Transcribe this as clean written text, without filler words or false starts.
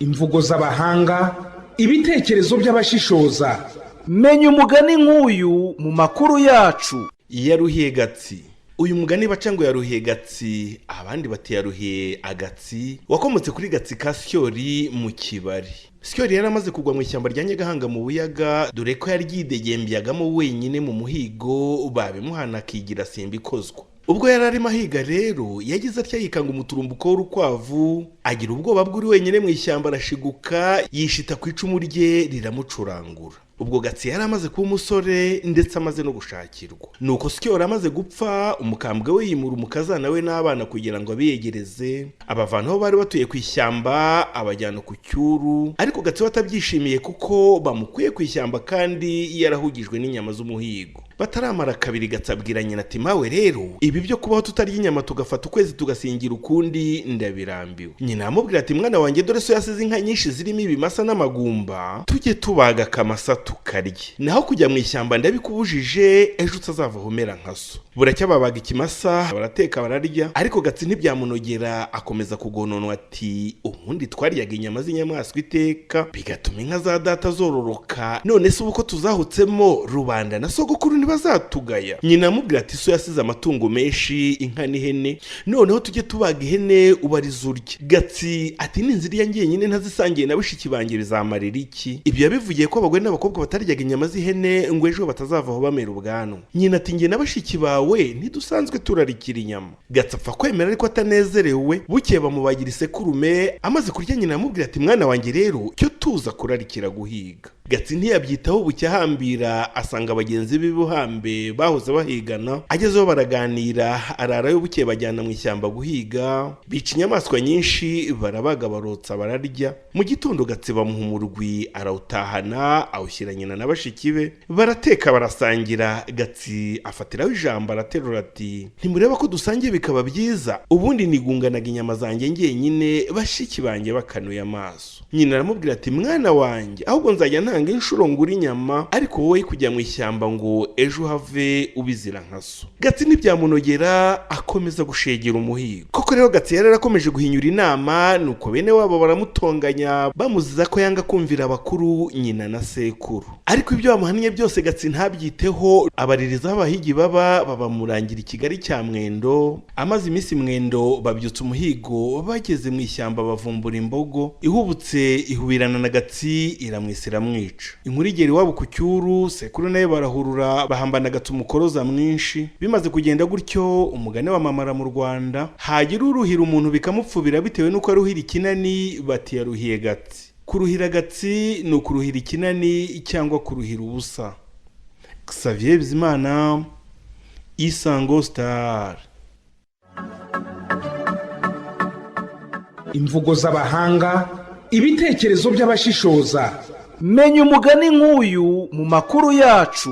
imvugo z'abahanga, ibitekerezo by'abashishoza. Menya umugani nk'uyu mu makuru yacu. Yaruhiye gatsi. Uyu mugani baca ngo yaruhiye gatsi, abandi bati yaruhiye agatsi, wakomotse kuri gatsi ka Syori mu Kibari. Syori yari amaze kugwa mu ishyamba rya Nyagahanga mu Buyaga, dore ko yari yidegembiyagamo wenyine mu muhigo, babimuhana akigira simba ikozwa. Ubwo yari arimo ahiga rero, yagize atya yikanga umuturumbuko w'urukwavu, agira ubwoba bw'uri wenyine mu ishyamba, arashiguka yishita ku icumu rye riramucurangura. Ubwo gatsi yari amaze kuba umusore ndetse amaze no gushakirwa. Nuko Syori amaze gupfa, umukambwe we yimura umukazana we n'abana kugira ngo abiyegereze, abavanaho bari batuye ku ishyamba abajyana ku cyuru, ariko gatsi batabyishimiye kuko bamukuye ku ishyamba kandi yarahugijwe n'inyama z'umuhigo. Bataramara kabiri gatsi abwira nyina ati mawe rero, ibi byo kubaho tutarya inyama tugafata ukwezi tugasingira ukundi ndabirambiwe. Nyina amubwira ati mwana wanjye, dore so yasize inka nyinshi zirimo ibimasa n'amagumba, tujye tubaga akamasa tukarye, naho kujya mu ishyamba ndabikubujije, ejo utazavaho umera nka so. Buracya babaga ikimasa, barateka bararya, ariko gatsi ntibyamunogera, akomeza kugononwa ati ubundi twaryaga inyama z'inyamaswa iteka, bigatuma inka za data zororoka, none se ubu ko tuzahutsemo rubanda na sogokuru ntibazatugaya. Nyina amubwira ati so yasize amatungo menshi, inka n'ihene, noneho tujye tubaga ihene ubariza urye. Gatsi ati ninziriya njyenyine ntazisangiye na bashiki banjye bizamarira iki? Ibyo yabivugiye ko abagore n'abakobwa bataryaga inyama z'ihene ngo ejo batazavaho bamera ubwanwa. Nyina ati njye na bashiki bawe ntidusanzwe turarikira inyama. Gatsi apfa kwemera ariko atanezerewe. Bukeye bamubagira isekurume, amaze kurya nyina amubwira ati mwana wanjye rero, cyo tuza kurarikira guhiga. Gatsi ntiyabyitaho, bucya hambira asanga abagenzi b'ibuhambe bahoze bahigana, agezeho baraganira, ararayo. Bukeye bajyana mu ishyamba guhiga, bica inyamaswa nyinshi, barabaga barotsa bararya. Mu gitondo Gatsi bamuha umurwi, arawutahana awushyira nyina na bashiki be, barateka barasangira. Gatsi afatiraho ijambo araterura ati ntimureba ko dusangiye bikaba byiza? Ubundi nigunganaga inyama zanjye njyenyine, bashiki banjye bakanuye amaso. Nyina aramubwira ati mwana wanjye, ahubwo nzajya ntanga inshuro ngura inyama, ariko wowe kujya mu ishyamba ngo ejo have ubizira nka so. Gatsi ntibyamunogera, akomeza gushegera umuhigo. Koko rero Gatsi yari yarakomeje guhinyura inama, nuko bene wabo baramutonganya, bamuziza ko yanga kumvira abakuru, nyina na sekuru. Ariko ibyo bamuhannye byose Gatsi ntabyiteho, abaririza abahigi babamurangira i Kigali cya Mwendo. Amaze iminsi Mwendo babyutsa umuhigo, bageze mu ishyamba bavumbura imbogo, ihubutse ihubirana na Gatsi iramwisira mwica. Inkuru igera iwabo ku cyuru, sekuru nawe barahurura, bahambana Gatsi umukoroza mwinshi. Bimaze kugenda gutyo, umugani wa mamara mu Rwanda, hagira uruhira umuntu bikamupfubira bitewe nuko aruhira ikinani, bati yaruhiye Gatsi. Kuruhira Gatsi ni ukuruhira ikinani cyangwa kuruhira ubusa. Xavier Bizimana, Isango Star. Imvugo z'abahanga, ibitekerezo by'abashishoza. Menya umugani nk'uyu mu makuru yacu.